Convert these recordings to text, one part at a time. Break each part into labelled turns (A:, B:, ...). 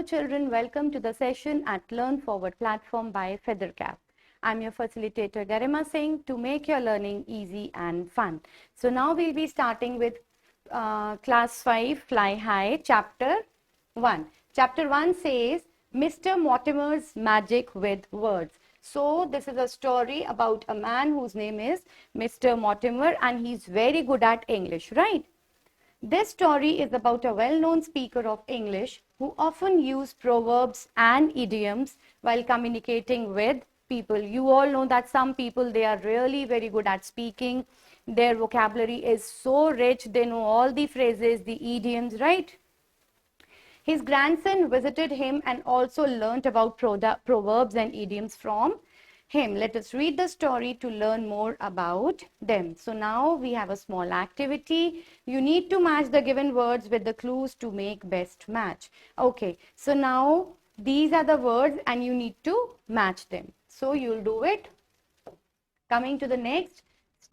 A: children, welcome to the session at Learn Forward platform by Feathercap. I'm your facilitator Garima Singh to make your learning easy and fun. So now we'll be starting with class 5 Fly High chapter 1. Chapter 1 says Mr. Mortimer's magic with words. So this is a story about a man whose name is Mr. Mortimer and he's very good at English, right? This story is about a well-known speaker of English who often used proverbs and idioms while communicating with people. You all know that some people, they are really very good at speaking. Their vocabulary is so rich, they know all the phrases, the idioms, right? His grandson visited him and also learnt about proverbs and idioms from him. Let us read the story to learn more about them. So now we have a small activity. You need to match the given words with the clues to make best match. Okay, so now these are the words and you need to match them. So you'll do it. Coming to the next,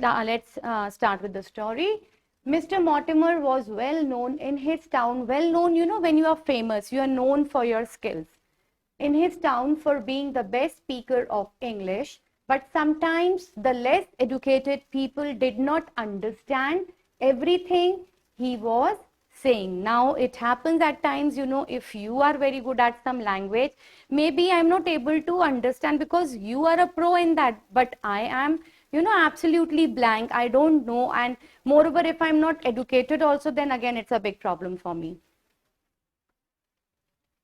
A: let's start with the story. Mr. Mortimer was well known in his town. Well known, you know, when you are famous, you are known for your skills. In his town for being the best speaker of English, but sometimes the less educated people did not understand everything he was saying. Now it happens at times, you know, if you are very good at some language, maybe I'm not able to understand because you are a pro in that, but I am, you know, absolutely blank. I don't know, and moreover, if I'm not educated also, then again it's a big problem for me.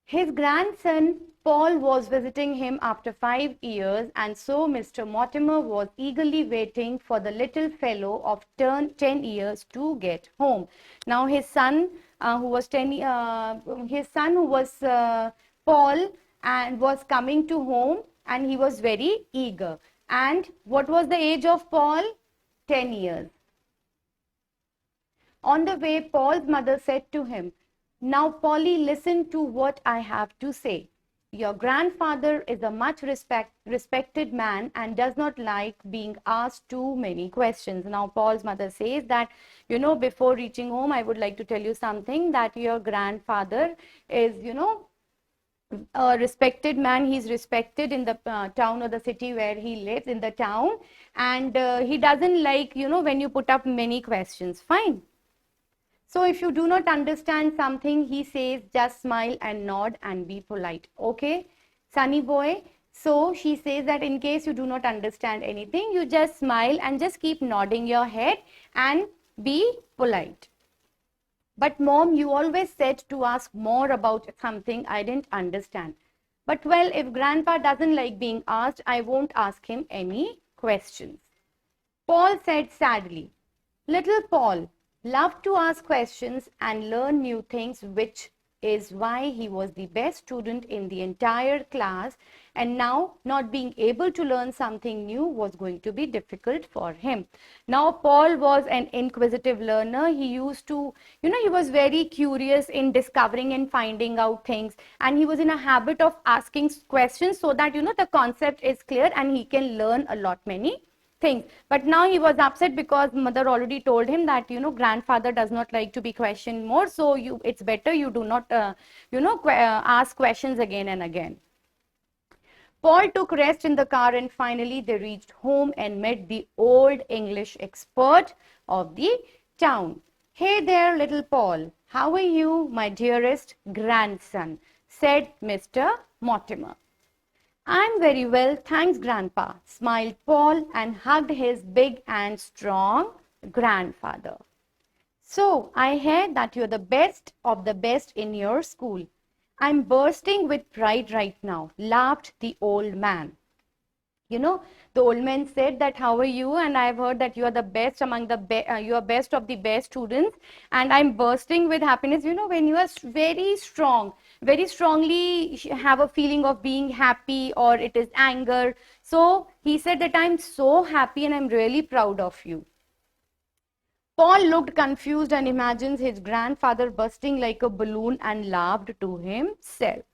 A: His grandson Paul was visiting him after 5 years, and so Mr. Mortimer was eagerly waiting for the little fellow of 10 years to get home. Now his son, who was Paul, and was coming to home, and he was very eager. And what was the age of Paul? 10 years. On the way, Paul's mother said to him, "Now, Polly, listen to what I have to say. Your grandfather is a much respected man and does not like being asked too many questions." Now, Paul's mother says that, you know, before reaching home, I would like to tell you something, that your grandfather is, you know, a respected man. He's respected in the town or the city where he lives, in the town. And he doesn't like, you know, when you put up many questions. Fine. So if you do not understand something, he says, just smile and nod and be polite. Okay, Sunny boy. So she says that in case you do not understand anything, you just smile and just keep nodding your head and be polite. But mom, you always said to ask more about something I didn't understand. But well, if grandpa doesn't like being asked, I won't ask him any questions. Paul said sadly, little Paul loved to ask questions and learn new things, which is why he was the best student in the entire class, and now not being able to learn something new was going to be difficult for him. Now Paul was an inquisitive learner. He used to, you know, he was very curious in discovering and finding out things, and he was in a habit of asking questions so that, you know, the concept is clear and he can learn a lot many things. But now he was upset because mother already told him that, you know, grandfather does not like to be questioned more, so it's better you do not ask questions again and again. Paul took rest in the car and finally they reached home and met the old English expert of the town. "Hey there, little Paul, how are you, my dearest grandson?" said Mr. Mortimer. "I'm very well, thanks, Grandpa," smiled Paul and hugged his big and strong grandfather. "So, I hear that you're the best of the best in your school. I'm bursting with pride right now," laughed the old man. You know, the old man said that, "How are you? And I've heard that you are the best among the you are best of the best students, and I'm bursting with happiness." You know, when you are very strong, very strongly have a feeling of being happy, or it is anger. So he said that I'm so happy and I'm really proud of you. Paul looked confused and imagines his grandfather bursting like a balloon and laughed to himself.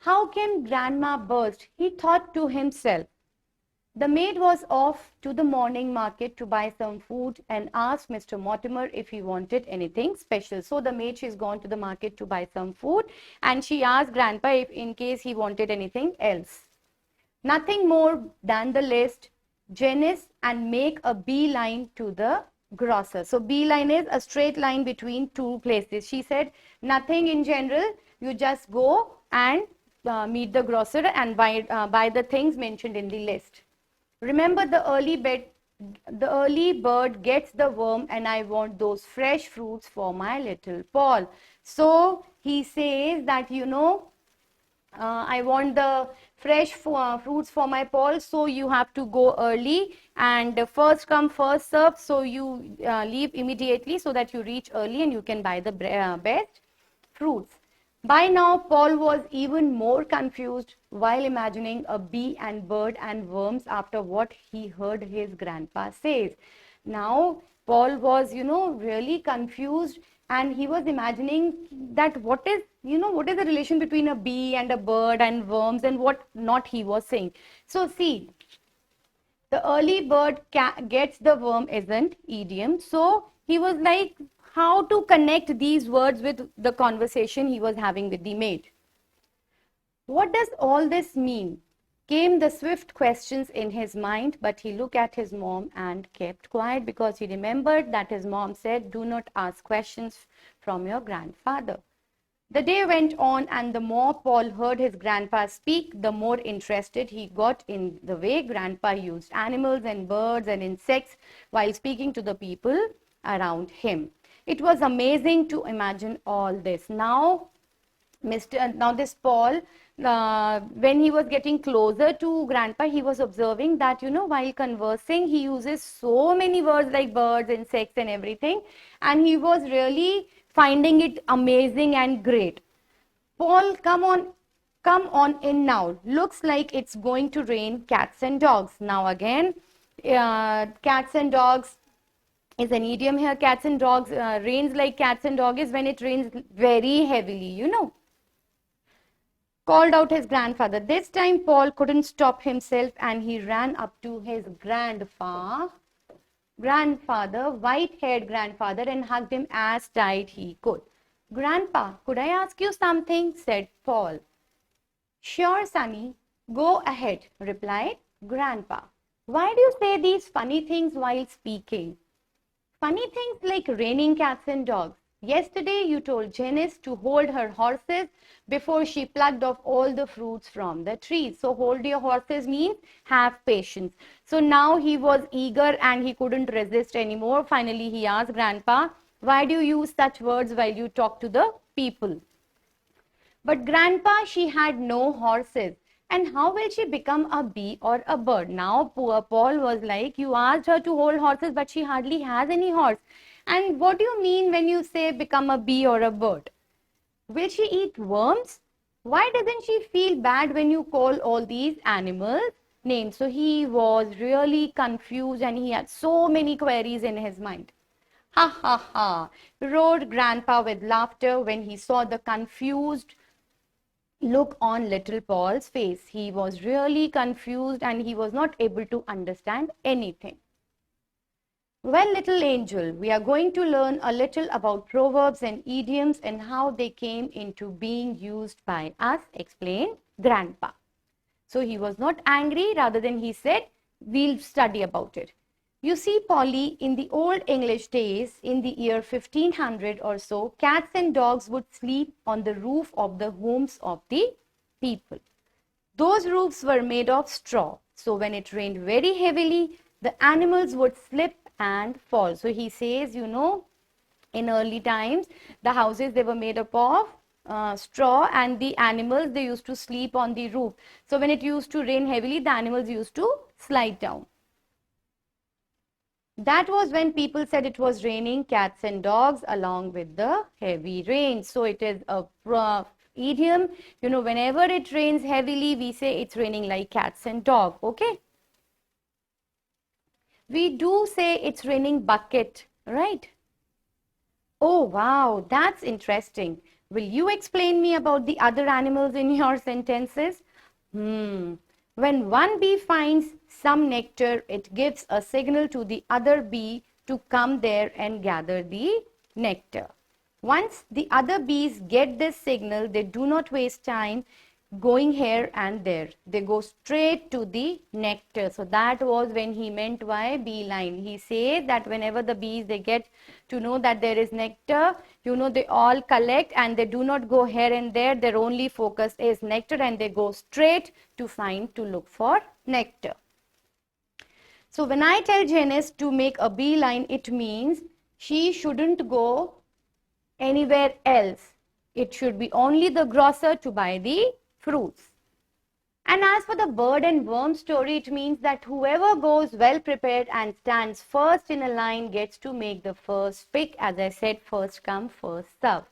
A: How can grandma burst? He thought to himself. The maid was off to the morning market to buy some food and asked Mr. Mortimer if he wanted anything special. So the maid, she's gone to the market to buy some food and she asked Grandpa if in case he wanted anything else. Nothing more than the list, Janice, and make a beeline to the grocer. So beeline is a straight line between two places. She said nothing in general, you just go and meet the grocer and buy the things mentioned in the list. Remember the early bird gets the worm and I want those fresh fruits for my little Paul. So he says that, I want the fresh fruits for my Paul, so you have to go early and first come first serve, so you leave immediately so that you reach early and you can buy the best fruits. By now, Paul was even more confused while imagining a bee and bird and worms after what he heard his grandpa says. Now, Paul was, really confused and he was imagining that what is the relation between a bee and a bird and worms and what not he was saying. So, see, the early bird gets the worm is an idiom. So, he was like, how to connect these words with the conversation he was having with the maid. What does all this mean? Came the swift questions in his mind, but he looked at his mom and kept quiet because he remembered that his mom said, do not ask questions from your grandfather. The day went on, and the more Paul heard his grandpa speak, the more interested he got in the way grandpa used animals and birds and insects while speaking to the people around him. It was amazing to imagine all this. Now this Paul, when he was getting closer to grandpa, he was observing that, while conversing, he uses so many words like birds, insects and everything. And he was really finding it amazing and great. Paul, come on in now. Looks like it's going to rain cats and dogs. Now again, cats and dogs is an idiom here. Cats and dogs, rains like cats and dogs is when it rains very heavily, Called out his grandfather. This time Paul couldn't stop himself and he ran up to his grandfather, white-haired grandfather, and hugged him as tight he could. Grandpa, could I ask you something? Said Paul. Sure, Sonny. Go ahead, replied Grandpa. Why do you say these funny things while speaking? Funny things like raining cats and dogs. Yesterday you told Janice to hold her horses before she plucked off all the fruits from the trees. So hold your horses means have patience. So now he was eager and he couldn't resist anymore. Finally he asked Grandpa, why do you use such words while you talk to the people? But Grandpa, she had no horses. And how will she become a bee or a bird? Now poor Paul was like, you asked her to hold horses, but she hardly has any horse. And what do you mean when you say become a bee or a bird? Will she eat worms? Why doesn't she feel bad when you call all these animals names? So he was really confused and he had so many queries in his mind. Ha ha ha, roared Grandpa with laughter when he saw the confused look on little Paul's face. He was really confused and he was not able to understand anything. Well, little angel, we are going to learn a little about proverbs and idioms and how they came into being used by us, explained Grandpa. So he was not angry, rather than he said, we'll study about it. You see, Polly, in the old English days, in the year 1500 or so, cats and dogs would sleep on the roof of the homes of the people. Those roofs were made of straw. So when it rained very heavily, the animals would slip and fall. So he says, in early times, the houses, they were made up of straw, and the animals, they used to sleep on the roof. So when it used to rain heavily, the animals used to slide down. That was when people said it was raining cats and dogs along with the heavy rain. So it is a idiom. Whenever it rains heavily, we say it's raining like cats and dogs. Okay. We do say it's raining bucket, right? Oh, wow. That's interesting. Will you explain me about the other animals in your sentences? When one bee finds some nectar, it gives a signal to the other bee to come there and gather the nectar. Once the other bees get this signal, they do not waste time going here and there. They go straight to the nectar. So that was when he meant by beeline. He says that whenever the bees, they get to know that there is nectar, they all collect and they do not go here and there. Their only focus is nectar and they go straight to look for nectar. So when I tell Janice to make a beeline, it means she shouldn't go anywhere else. It should be only the grocer to buy the fruits. And as for the bird and worm story, it means that whoever goes well prepared and stands first in a line gets to make the first pick. As I said, first come, first serve.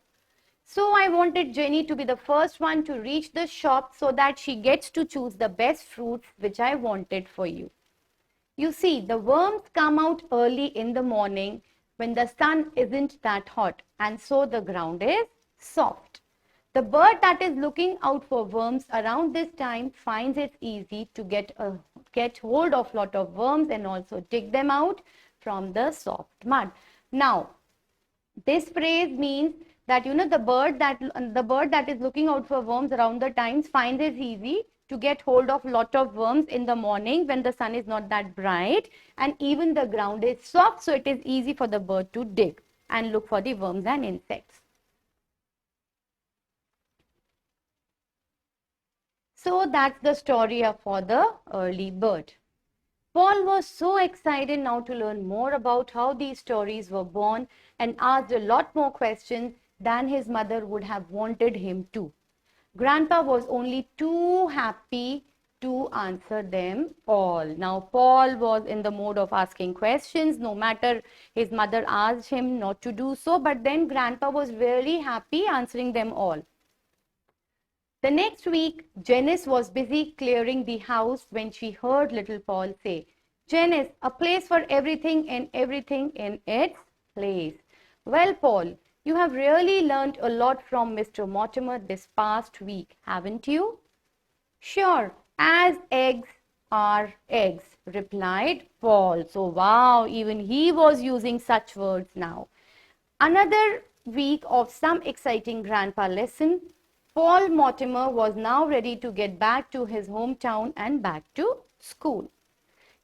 A: So I wanted Jenny to be the first one to reach the shop so that she gets to choose the best fruits which I wanted for you. You see, the worms come out early in the morning when the sun isn't that hot, and so the ground is soft. The bird that is looking out for worms around this time finds it easy to get hold of lot of worms and also dig them out from the soft mud. Now, this phrase means that the bird that is looking out for worms around the times finds it easy to get hold of lot of worms in the morning when the sun is not that bright and even the ground is soft, so it is easy for the bird to dig and look for the worms and insects. So that's the story for the early bird. Paul was so excited now to learn more about how these stories were born and asked a lot more questions than his mother would have wanted him to. Grandpa was only too happy to answer them all. Now, Paul was in the mode of asking questions, no matter his mother asked him not to do so, but then Grandpa was very happy answering them all. The next week, Janice was busy clearing the house when she heard little Paul say, "Janice, a place for everything and everything in its place." Well, Paul, you have really learned a lot from Mr. Mortimer this past week, haven't you? Sure, as eggs are eggs, replied Paul. So, wow, even he was using such words now. Another week of some exciting grandpa lesson. Paul Mortimer was now ready to get back to his hometown and back to school.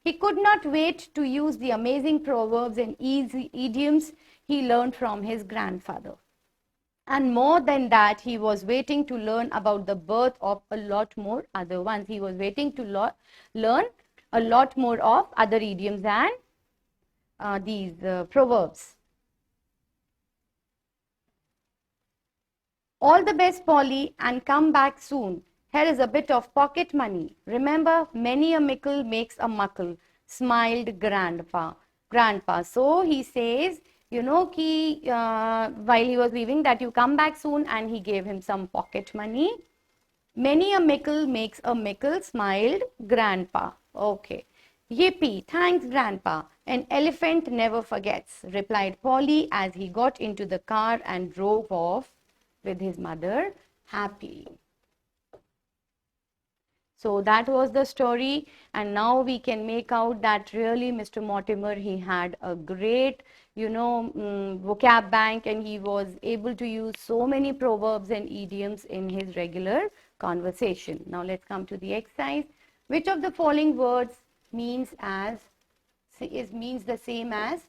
A: He could not wait to use the amazing proverbs and easy idioms he learned from his grandfather. And more than that, he was waiting to learn about the birth of a lot more other ones. He was waiting to learn a lot more of other idioms and these proverbs. All the best, Polly, and come back soon. Here is a bit of pocket money. Remember, many a mickle makes a muckle, smiled Grandpa. So he says, while he was leaving, that you come back soon, and he gave him some pocket money. Many a mickle makes a mickle, smiled Grandpa. Okay. Yippee, thanks, Grandpa. An elephant never forgets, replied Polly as he got into the car and drove off with his mother happily. So that was the story, and now we can make out that really Mr. Mortimer, he had a great, vocab bank, and he was able to use so many proverbs and idioms in his regular conversation. Now let's come to the exercise. Which of the following words means the same as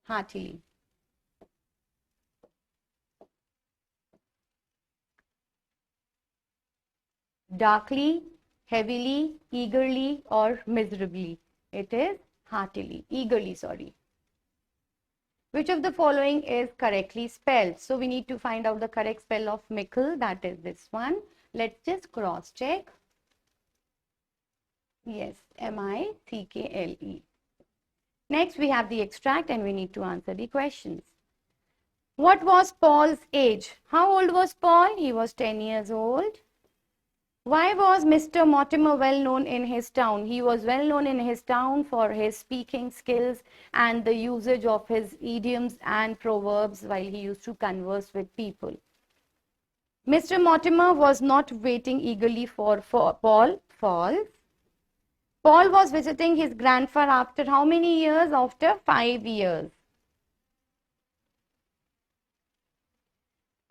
A: heartily? Darkly, heavily, eagerly, or miserably? It is heartily, eagerly, sorry. Which of the following is correctly spelled? So we need to find out the correct spell of mickle, that is this one. Let's just cross check. Yes, M-I-C-K-L-E. Next we have the extract and we need to answer the questions. What was Paul's age? How old was Paul? He was 10 years old. Why was Mr. Mortimer well known in his town? He was well known in his town for his speaking skills and the usage of his idioms and proverbs while he used to converse with people. Mr. Mortimer was not waiting eagerly for Paul. False. Paul was visiting his grandfather after how many years? After 5 years.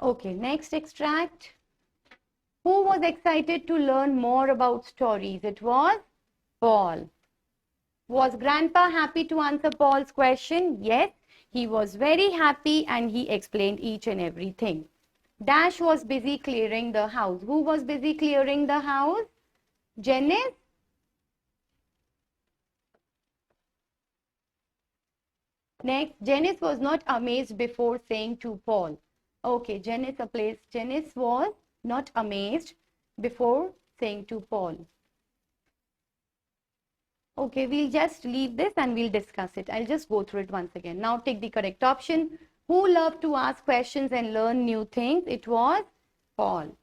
A: Okay, next extract. Who was excited to learn more about stories? It was Paul. Was Grandpa happy to answer Paul's question? Yes, he was very happy and he explained each and everything. Dash was busy clearing the house. Who was busy clearing the house? Janice? Next, Janice was not amazed before saying to Paul. Okay, Janice was not amazed before saying to Paul. Okay, we'll just leave this and we'll discuss it. I'll just go through it once again. Now take the correct option. Who loved to ask questions and learn new things? It was Paul.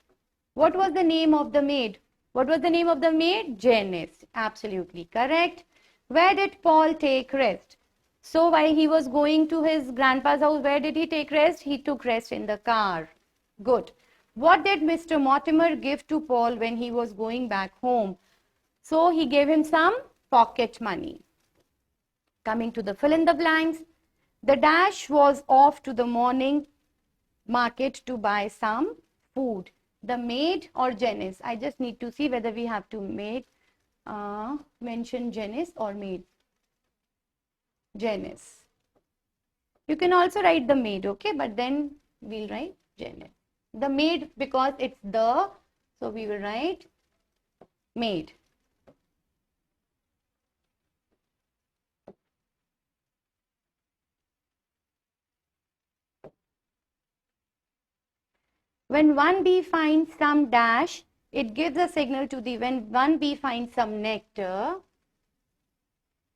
A: What was the name of the maid? What was the name of the maid? Janice. Absolutely correct. Where did Paul take rest? So while he was going to his grandpa's house, where did he take rest? He took rest in the car. Good. What did Mr. Mortimer give to Paul when he was going back home? So he gave him some pocket money. Coming to the fill in the blanks, the dash was off to the morning market to buy some food. The maid or Janice? I just need to see whether we have to mention Janice or maid. Janice. You can also write the maid, okay? But then we'll write Janice. The maid because it's the, so we will write maid. When one bee finds some dash, it gives a signal to the, when one bee finds some nectar,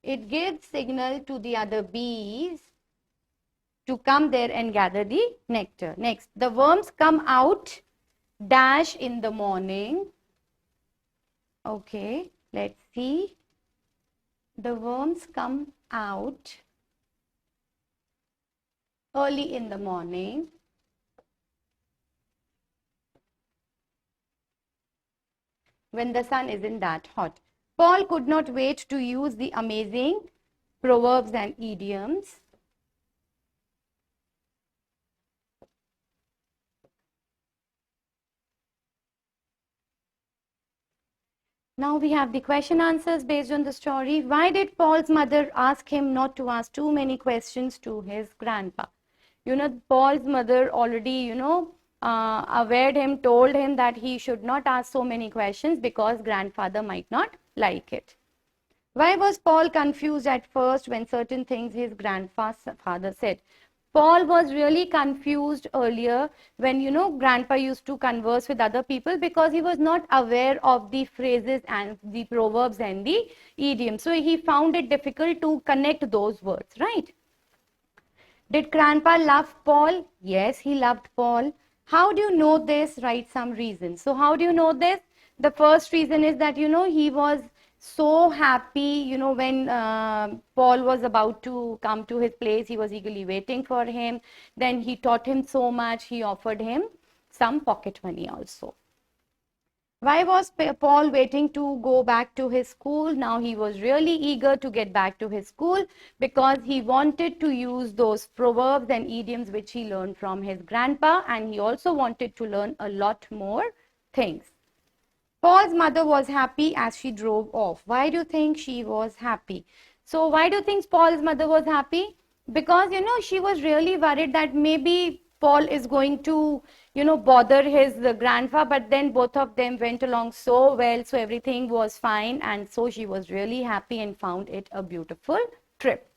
A: it gives signal to the other bees to come there and gather the nectar. Next, the worms come out dash in the morning. Okay, let's see. The worms come out early in the morning. When the sun isn't that hot. Paul could not wait to use the amazing proverbs and idioms. Now we have the question answers based on the story. Why did Paul's mother ask him not to ask too many questions to his grandpa? Paul's mother already, awared him, told him that he should not ask so many questions because grandfather might not like it. Why was Paul confused at first when certain things his grandfather said? Paul was really confused earlier when, grandpa used to converse with other people because he was not aware of the phrases and the proverbs and the idioms. So he found it difficult to connect those words, right? Did grandpa love Paul? Yes, he loved Paul. How do you know this? Write some reasons. So how do you know this? The first reason is that, he was so happy, when Paul was about to come to his place, he was eagerly waiting for him. Then he taught him so much, he offered him some pocket money also. Why was Paul waiting to go back to his school? Now he was really eager to get back to his school because he wanted to use those proverbs and idioms which he learned from his grandpa, and he also wanted to learn a lot more things. Paul's mother was happy as she drove off. Why do you think she was happy? So why do you think Paul's mother was happy? Because, she was really worried that maybe Paul is going to, bother his grandpa, but then both of them went along so well, so everything was fine, and so she was really happy and found it a beautiful trip.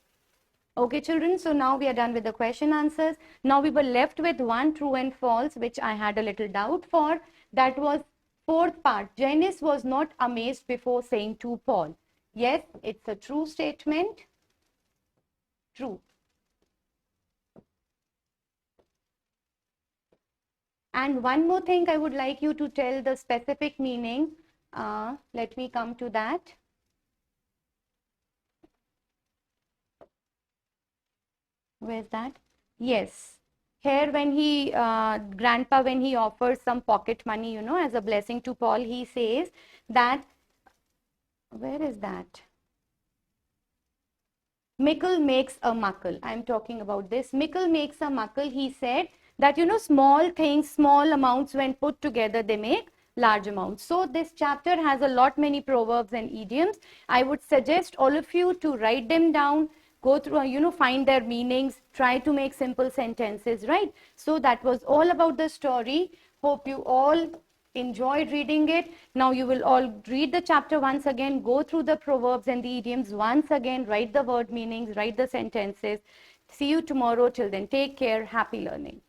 A: Okay, children, so now we are done with the question answers. Now we were left with one true and false, which I had a little doubt for. That was fourth part. Janice was not amazed before saying to Paul. Yes, it's a true statement. True. And one more thing I would like you to tell the specific meaning. Let me come to that. Where's that? Yes. Here when he, grandpa, when he offers some pocket money, you know, as a blessing to Paul, he says that, where is that? Mickle makes a muckle. I'm talking about this. Mickle makes a muckle. He said that, you know, small things, small amounts, when put together, they make large amounts. So this chapter has a lot many proverbs and idioms. I would suggest all of you to write them down, go through, you know, find their meanings, try to make simple sentences, right? So that was all about the story. Hope you all enjoyed reading it. Now you will all read the chapter once again, go through the proverbs and the idioms once again, write the word meanings, write the sentences. See you tomorrow. Till then, take care. Happy learning.